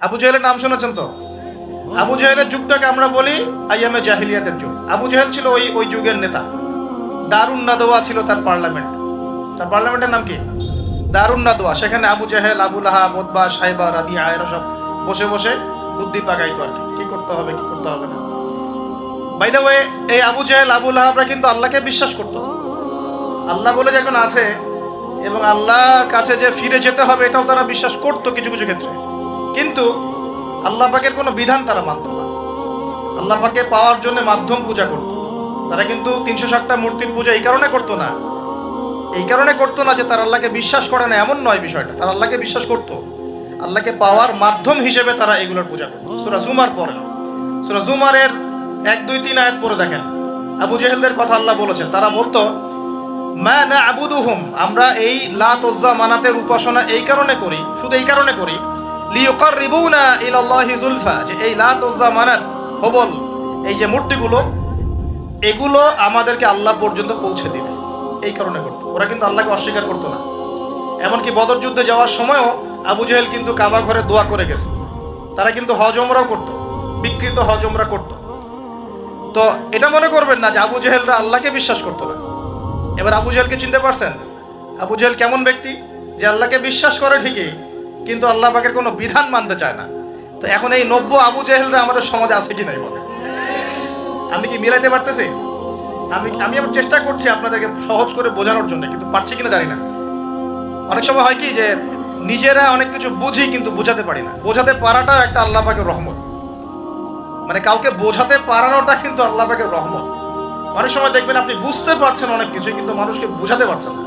আবু জেহেলের নাম শুনেছেন তো? আবু জেহেলের যুগটাকে আমরা বলি আইয়ামে জাহিলিয়াতের যুগ। আবু জেহেল ছিল ওই যুগের নেতা। দারুন নাদওয়া ছিল তার পার্লামেন্ট। তার পার্লামেন্টের নাম কি? দারুন নাদওয়া। সেখানে আবু জেহেল, আবু লাহাব, উতবা, সাইবা, রাবিয়া এরা সব বসে বসে বুদ্ধি পাকাইতো আর কি করতে হবে কি করতে হবে না। বাই দ্য ওয়ে, এই আবু জেহেল, আবু লাহাবরা কিন্তু আল্লাহকে বিশ্বাস করত। আল্লাহ বলে যখন আছে এবং আল্লাহর কাছে যে ফিরে যেতে হবে এটাও তারা বিশ্বাস করত কিছু কিছু ক্ষেত্রে। কিন্তু আল্লাহ পাকের কোনো বিধান তারা মানত না। আল্লাহ পাকে পাওয়ার জন্য মাধ্যম পূজা করত। তারা কিন্তু 360টা মূর্তির পূজা এই কারণে করতো না, যে তারা আল্লাহকে বিশ্বাস করে না এমন নয় বিষয়টা। তারা আল্লাহকে বিশ্বাস করত, আল্লাহকে পাওয়ার মাধ্যম হিসেবে তারা এগুলোর পূজা করত। সূরা জুমার পড়েন, সূরা জুমারের 1, 2, 3 আয়াত পড়ে দেখেন আবু জেহেলদের কথা আল্লাহ বলেছেন। তারা বলতো মা না'বুদুহুম, আমরা এই লাত উজ্জা মানাতের উপাসনা এই কারণে করি, শুধু এই কারণে করি, লিয়ুকাররিবুনা ইলাল্লাহি যুলফা, যে এই লাত উজ্জা মানাত হবল এই যে মূর্তিগুলো এগুলো আমাদেরকে আল্লাহ পর্যন্ত পৌঁছে দিবে, এই কারণে করতো। ওরা কিন্তু আল্লাহকে অস্বীকার করতো না। এমনকি বদর যুদ্ধে যাওয়ার সময়ও আবু জেহেল কিন্তু কাবা ঘরে দোয়া করে গেছে। তারা কিন্তু হজ ওমরাও করতো, বিকৃত হজ ওমরা করতো। তো এটা মনে করবেন না যে আবু জেহেলরা আল্লাহকে বিশ্বাস করতো না। এবার আবু জেহেলকে চিনতে পারছেন? আবু জেহেল কেমন ব্যক্তি? যে আল্লাহকে বিশ্বাস করে ঠিকই, কিন্তু আল্লাহ পাকের কোনো বিধান মানতে চায় না। তো এখন এই 90 আবু জেহেলরা আমাদের সমাজে আছে কি নাই বলে? আমি কি মিলাইতে পারতেছি? আমি আমার চেষ্টা করছি আপনাদেরকে সহজ করে বোঝানোর জন্য, কিন্তু পারছি কিনা জানি না। অনেক সময় হয় কি যে নিজেরা অনেক কিছু বুঝি কিন্তু বোঝাতে পারি না। বোঝাতে পারাটাও একটা আল্লাহ পাকের রহমত। মানে কাউকে বোঝাতে পারানোটা কিন্তু আল্লাহ পাকের রহমত। অনেক সময় দেখবেন আপনি বুঝতে পারছেন অনেক কিছু, কিন্তু মানুষকে বোঝাতে পারছেন না।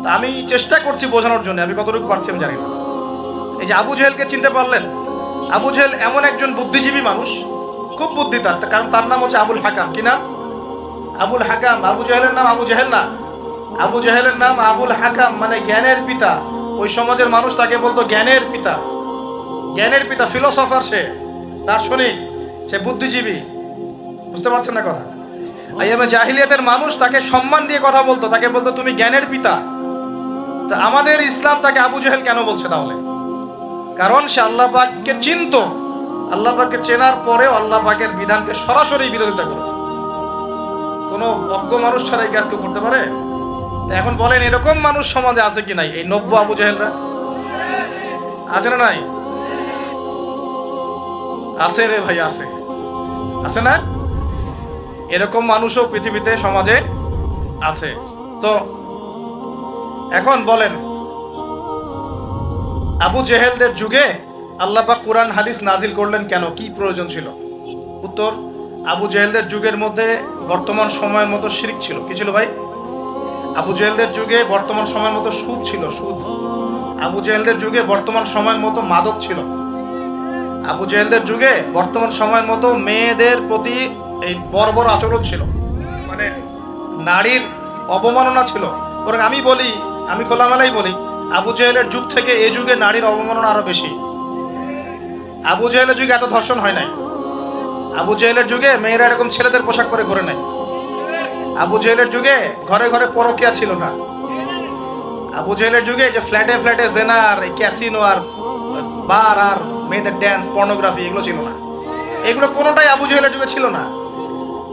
তা আমি চেষ্টা করছি বোঝানোর জন্য, আমি কতটুকু পারছি আমি জানি না। এই যে আবু জেহেলকে চিনতে পারলেন? আবু জেহেল এমন একজন বুদ্ধিজীবী মানুষ, খুব বুদ্ধি তার, কারণ তার নাম হচ্ছে আবুল হাকাম। কি নাম? আবুল হাকাম। আবু জেহেলের নাম আবু জেহেল না, আবু জেহেলের নাম আবুল হাকাম, মানে জ্ঞানের পিতা। ওই সমাজের মানুষ তাকে বলতো জ্ঞানের পিতা। জ্ঞানের পিতা, ফিলোসফার, সে দার্শনিক, সে বুদ্ধিজীবী। বুঝতে পারছেন না কথা? আইয়ামে জাহিলিয়াতের মানুষ তাকে সম্মান দিয়ে কথা বলতো, তাকে বলতো তুমি জ্ঞানের পিতা। তা আমাদের ইসলাম তাকে আবু জেহেল কেন বলছে তাহলে? কারণ সে আল্লাহ পাককে চিনতো। আল্লাহ পাককে চেনার পরেও আল্লাহ পাকের বিধানকে সরাসরি বিরোধিতা করেছে। কোনো অজ্ঞ মানুষ ছাড়া এই কাজ কেউ করতে পারে? এখন বলেন এরকম মানুষ সমাজে আছে কি নাই? এই 90 আবু জেহেলরা আছে না নাই? আছে রে ভাই, আছে, আছে না? এরকম মানুষও পৃথিবীতে সমাজে আছে। তো এখন বলেন আবু জেহেলদের যুগে আল্লাহ পাক কুরআন হাদিস নাজিল করলেন কেন? কি প্রয়োজন ছিল? উত্তর, আবু জেহেলদের যুগের মধ্যে বর্তমান সময়ের মতো শিরক ছিল। কি ছিল ভাই? আবু জেহেলদের যুগে বর্তমান সময়ের মতো সুদ ছিল, সুদ। আবু জেহেলদের যুগে বর্তমান সময়ের মতো মাদক ছিল। আবু জেহেলদের যুগে বর্তমান সময়ের মতো মেয়েদের প্রতি এই বর্বর আচরণ ছিল, মানে নারীর অবমাননা ছিল। বরং আমি খোলামেলাই বলি, আবু জেহেলের যুগ থেকে এই যুগে নারীর অবমাননা আরো বেশি। আবু জেহেলের যুগে এত ধর্ষণ হয় নাই। আবু জেহেলের যুগে মেয়েরা এরকম ছেলেদের পোশাক পরে ঘুরে নাই। আবু জেহেলের যুগে ঘরে ঘরে পরকিয়া ছিল না। আবু জেহেলের যুগে যে ফ্ল্যাটে ফ্ল্যাটে জেনা আর ক্যাসিনো আর বার আর মেয়েদের ড্যান্স, পর্নোগ্রাফি এগুলো ছিল না। এগুলো কোনোটাই আবু জেহেলের যুগে ছিল না।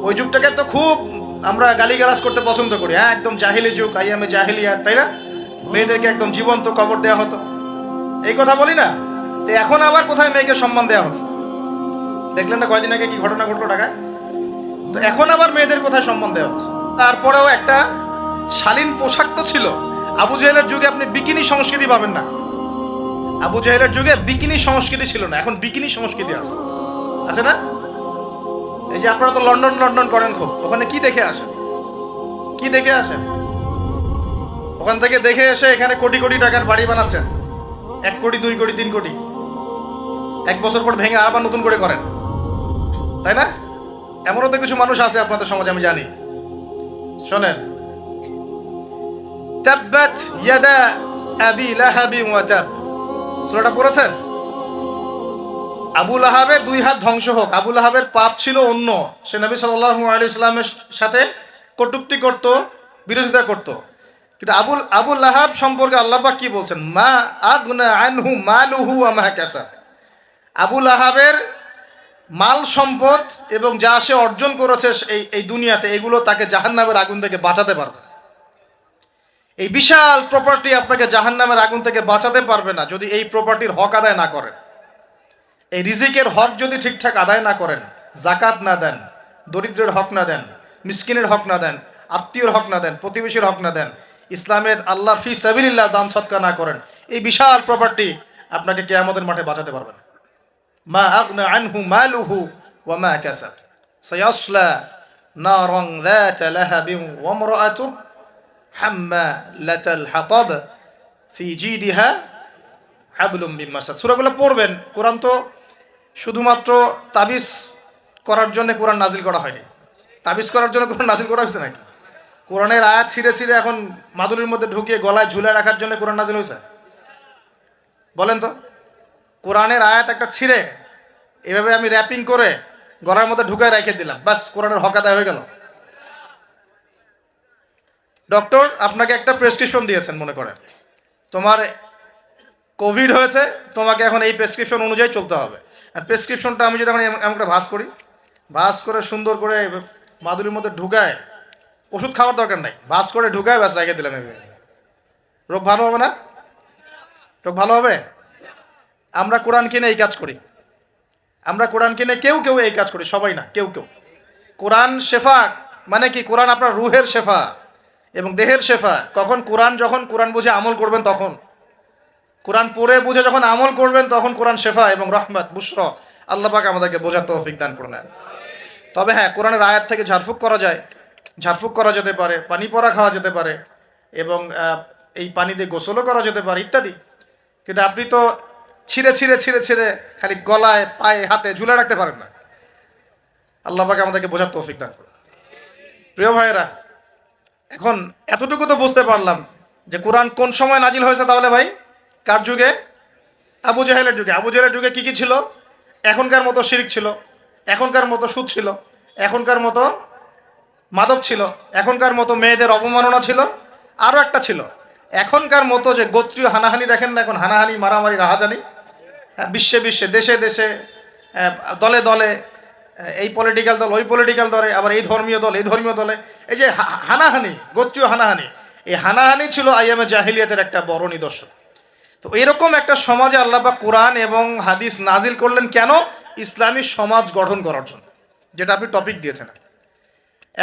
ওই যুগটাকে তো খুব আমরা গালিগালাজ করতে পছন্দ করি। হ্যাঁ, একদম জাহিলি যুগ, আইয়ামে জাহিলিয়াত, তাই না? মেয়েদেরকে একদম জীবন্ত কবর দেওয়া হতো, এই কথা বলি না? তো এখন আবার কোথায় মেয়েকে সম্মান দেওয়া হচ্ছে? দেখলেন না কয়দিন আগে কি ঘটনা ঘটলো ঢাকায়? তো এখন আবার মেয়েদের কোথায় সম্মান দেওয়া হচ্ছে? তারপরেও একটা শালীন পোশাক তো ছিল। আবু জেহেলের যুগে আপনি বিকিনি সংস্কৃতি পাবেন না। আবু জেহেলের যুগে বিকিনি সংস্কৃতি ছিল না, এখন বিকিনি সংস্কৃতি আছে, আছে না? এই যে আপনারা তো লন্ডন করেন খুব, ওখানে কি দেখে আসেন? কি দেখে আসেন? ওখান থেকে দেখে এসে এখানে কোটি কোটি টাকার বাড়ি বানাচ্ছেন, 1 কোটি 2 কোটি 3 কোটি। 1 বছর পর ভেঙে আবার নতুন করে করেন, তাই না? এমনও তো কিছু মানুষ আছে আপনাদের সমাজে, আমি জানি। শোনেন, তাব্বাত ইয়াদা আবি লাহাবি ওয়া তাব, সূরাটা পড়েছেন? আবু লাহাবের 2 হাত ধ্বংস হোক। আবু লাহাবের পাপ ছিল অন্য, সে নবী সাল্লাল্লাহু আলাইহি ওয়াসাল্লামের সাথে কটূক্তি করত, বিরোধিতা করত। কিন্তু আবু লাহাব সম্পর্কে আল্লাহ পাক কি বলছেন? মা আগনা আনহু মালুহু ওয়া মা কাসাব। আবুল আহাবের মাল সম্পদ এবং যা সে অর্জন করেছে এই দুনিয়াতে, এগুলো তাকে জাহান্নামের আগুন থেকে বাঁচাতে পারবে। এই বিশাল প্রপার্টি আপনাকে জাহান্নামের আগুন থেকে বাঁচাতে পারবে না যদি এই প্রপার্টির হক আদায় না করেন। এই রিজিকের হক যদি ঠিকঠাক আদায় না করেন, জাকাত না দেন, দরিদ্রের হক না দেন, মিসকিনের হক না দেন, আত্মীয়র হক না দেন, প্রতিবেশীর হক না দেন, ইসলামের আল্লাহ ফি সাবিলিল্লাহ দান সদকা না করেন, এই বিশাল প্রপার্টি আপনাকে কিয়ামতের মাঠে বাঁচাতে পারবে না। মা আগনা আনহু মালুহু ওয়া মা কাসাব সায়াসলা নারান যাতা লাহাবিন ওয়া ইমরাআতুহু হাম্মালাতাল হাতাব ফি জিদিহা হাবলুম মিন মাসাদ। সূরাগুলো পড়বেন। কোরআন তো শুধুমাত্র তাবিজ করার জন্য কোরআন নাজিল করা হয়নি। তাবিজ করার জন্য কোরআন নাজিল করা হয়েছে নাকি? কোরআনের আয়াত ছিঁড়ে ছিঁড়ে এখন মাদুরির মধ্যে ঢুকিয়ে গলায় ঝুলে রাখার জন্য কোরআন নাজিল হয়েছে? বলেন তো। কোরআনের আয়াত একটা ছিঁড়ে এভাবে আমি র্যাপিং করে গলার মধ্যে ঢুকায় রেখে দিলাম, বাস কোরআনের হক আদায় হয়ে গেল। ডক্টর আপনাকে একটা প্রেসক্রিপশন দিয়েছেন, মনে করেন তোমার কোভিড হয়েছে, তোমাকে এখন এই প্রেসক্রিপশন অনুযায়ী চলতে হবে। আর প্রেসক্রিপশনটা আমি যদি এখন এমন একটা ভাঁজ করি, ভাঁজ করে সুন্দর করে মাদুরির মধ্যে ঢুকায়, ওষুধ খাওয়ার দরকার নাই, ভাঁজ করে ঢুকায় ব্যাস রেখে দিলাম, রোগ ভালো হবে না? রোগ ভালো হবে? আমরা কোরআন কিনে এই কাজ করি। আমরা কোরআন কিনে কেউ কেউ এই কাজ করি, সবাই না, কেউ কেউ। কোরআন শেফা মানে কি? কোরআন আপনার রুহের শেফা এবং দেহের শেফা। কখন? যখন কোরআন বুঝে আমল করবেন তখন। কোরআন পড়ে বুঝে যখন আমল করবেন তখন কোরআন শেফা এবং রহমত বুশরা। আল্লাহ পাক আমাদেরকে বোঝার তৌফিক দান করুন। তবে হ্যাঁ, কোরআনের আয়াত থেকে ঝাড়ফুঁক করা যায়, ঝাড়ফুঁক করা যেতে পারে, পানি পড়া খাওয়া যেতে পারে এবং এই পানি দিয়ে গোসলও করা যেতে পারে ইত্যাদি। কিন্তু আপনি তো ছিঁড়ে ছিঁড়ে ছিঁড়ে ছিঁড়ে খালি গলায়, পায়ে, হাতে ঝুলে রাখতে পারেন না। আল্লাহ পাক আমাদেরকে বোঝার তৌফিক দান করুন। প্রিয় ভাইয়েরা, এখন এতটুকু তো বুঝতে পারলাম যে কোরআন কোন সময় নাজিল হয়েছে। তাহলে ভাই কার যুগে? আবু জাহেলের যুগে। আবু জাহেলের যুগে কি কি ছিল? এখনকার মতো শিরক ছিল, এখনকার মতো সুদ ছিল, এখনকার মতো মাদক ছিল, এখনকার মতো মেয়েদের অবমাননা ছিল, আরও একটা ছিল এখনকার মতো যে গোত্রীয় হানাহানি। দেখেন না এখন হানাহানি, মারামারি, রাহাজানি বিশ্বে বিশ্বে, দেশে দেশে, দলে দলে, এই পলিটিক্যাল দল ওই পলিটিক্যাল দলে, আবার এই ধর্মীয় দল এই ধর্মীয় দলে, এই যে হানাহানি, গোত্রীয় হানাহানি, এই হানাহানি ছিল আইয়ামে জাহিলিয়াতের একটা বড় নিদর্শন। তো এরকম একটা সমাজে আল্লাহ পাক কোরআন এবং হাদিস নাজিল করলেন কেন? ইসলামী সমাজ গঠন করার জন্য, যেটা আপনি টপিক দিয়েছেন।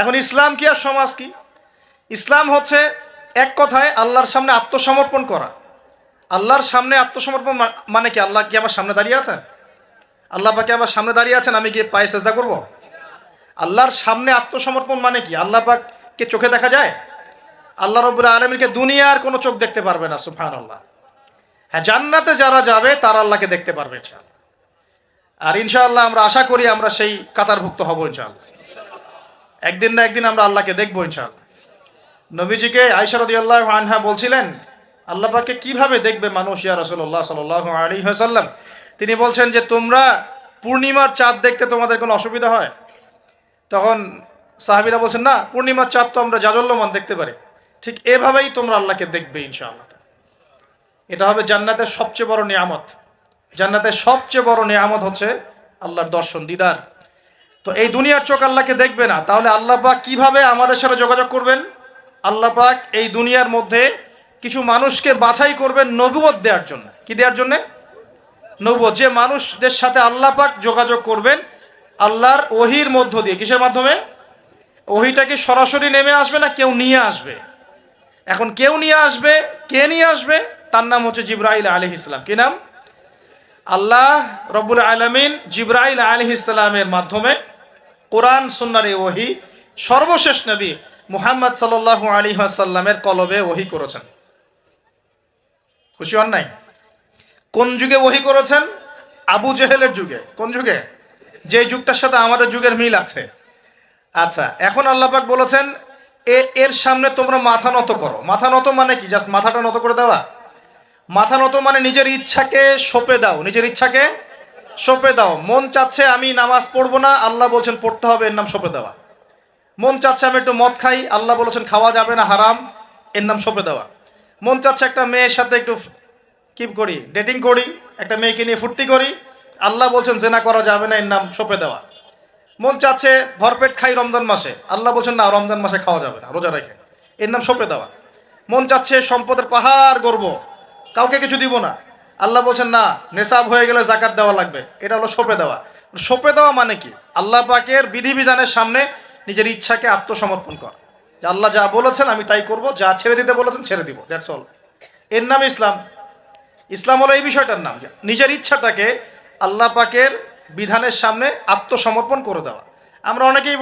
এখন ইসলাম কি আর সমাজ কি? ইসলাম হচ্ছে এক কথায় আল্লাহর সামনে আত্মসমর্পণ করা। আল্লাহর সামনে আত্মসমর্পণ মানে কি? আল্লাহ কি আমার সামনে দাঁড়িয়ে আছেন? আল্লাহ পাকে আমার সামনে দাঁড়িয়ে আছেন, আমি গিয়ে পায়ে সেজদা করব? আল্লাহর সামনে আত্মসমর্পণ মানে কি? আল্লাহ পাককে চোখে দেখা যায়? আল্লাহ রাব্বুল আলামিনকে দুনিয়ার কোনো চোখ দেখতে পারবে না, সুবহানাল্লাহ। হ্যাঁ, জান্নাতে যারা যাবে তারা আল্লাহকে দেখতে পারবে ইনশাআল্লাহ। আর ইনশাআল্লাহ আমরা আশা করি আমরা সেই কাতারভুক্ত হব ইনশাআল্লাহ। একদিন না একদিন আমরা আল্লাহকে দেখবো ইনশাআল্লাহ। নবীজিকে আয়েশা রাদিয়াল্লাহু আনহা বলছিলেন, আল্লাহ পাককে কিভাবে দেখবে মানুষ ইয়া রাসূলুল্লাহ সাল্লাল্লাহু আলাইহি ওয়াসাল্লাম? তিনি বলছেন যে তোমরা পূর্ণিমার চাঁদ দেখতে তোমাদের কোনো অসুবিধা হয়? তখন সাহাবীরা বলছেন, না, পূর্ণিমার চাঁদ তো আমরা জাজল্যমান দেখতে পারি। ঠিক এভাবেই তোমরা আল্লাহকে দেখবে ইনশাআল্লাহ। এটা হবে জান্নাতের সবচেয়ে বড় নিয়ামত। জান্নাতের সবচেয়ে বড় নিয়ামত হচ্ছে আল্লাহর দর্শন, দিদার। তো এই দুনিয়ার চোখ আল্লাহকে দেখবে না, তাহলে আল্লাহ পাক কিভাবে আমাদের সাথে যোগাযোগ করবেন? আল্লাহ পাক এই দুনিয়ার মধ্যে কিছু মানুষকে বাছাই করবেন নবুয়ত দেওয়ার জন্য। কি দেওয়ার জন্য? নবুয়ত। যে মানুষদের সাথে আল্লাহ পাক যোগাযোগ করবেন আল্লাহর ওহির মধ্য দিয়ে। কিসের মাধ্যমে? ওহিটা কি সরাসরি নেমে আসবে না কেউ নিয়ে আসবে? এখন কেউ নিয়ে আসবে, কে নিয়ে আসবে? তার নাম হচ্ছে জিবরাইল আলাইহিস সালাম। কি নাম? আল্লাহ রব্বুল আলামিন জিবরাইল আলাইহিস সালামের মাধ্যমে কোরআন সুন্নাহর এই ওহী সর্বশেষ নবী মুহাম্মদ সাল্লাল্লাহু আলাইহি ওয়াসাল্লামের কলবে ওহী করেছেন। খুশি হন নাই? কোন যুগে ওহী করেছেন? আবু জেহেলের যুগে। কোন যুগে? যে যুগটার সাথে আমাদের যুগের মিল আছে। আচ্ছা, এখন আল্লাহ পাক বলেছেন এর সামনে তোমরা মাথা নত করো। মাথা নত মানে কি? জাস্ট মাথাটা নত করে দেওয়া? মাথা নত মানে নিজের ইচ্ছাকে সঁপে দাও, নিজের ইচ্ছাকে সঁপে দাও। মন চাচ্ছে আমি নামাজ পড়বো না, আল্লাহ বলছেন পড়তে হবে, এর নাম সঁপে দেওয়া। মন চাচ্ছে আমি একটু মদ খাই, আল্লাহ বলেছেন খাওয়া যাবে না, হারাম, এর নাম সঁপে দেওয়া। মন চাচ্ছে একটা মেয়ের সাথে একটু কি করি, ডেটিং করি, একটা মেয়েকে নিয়ে ফুর্তি করি, আল্লাহ বলছেন জেনা করা যাবে না, এর নাম সঁপে দেওয়া। মন চাচ্ছে ভরপেট খাই রমজান মাসে, আল্লাহ বলছেন না, রমজান মাসে খাওয়া যাবে না, রোজা রেখে, এর নাম সঁপে দেওয়া। মন চাচ্ছে সম্পদের পাহাড় গর্ব, কাউকে কিছু দিব না, আল্লাহ বলছেন না, নেশাব হয়ে গেলে জাকাত দেওয়া লাগবে, এটা হলো সঁপে দেওয়া। সঁপে দেওয়া মানে কি? আল্লাহ পাকের বিধিবিধানের সামনে নিজের ইচ্ছাকে আত্মসমর্পণ কর, যে আল্লাহ যা বলেছেন আমি তাই করব, যা ছেড়ে দিতে বলেছেন ছেড়ে দিব, দ্যাটস অল। এর নাম ইসলাম। ইসলাম হলো এই বিষয়টার নাম, যে নিজের ইচ্ছাটাকে আল্লাহ পাকের বিধানের সামনে আত্মসমর্পণ করে দেওয়া। আমরা অনেকেই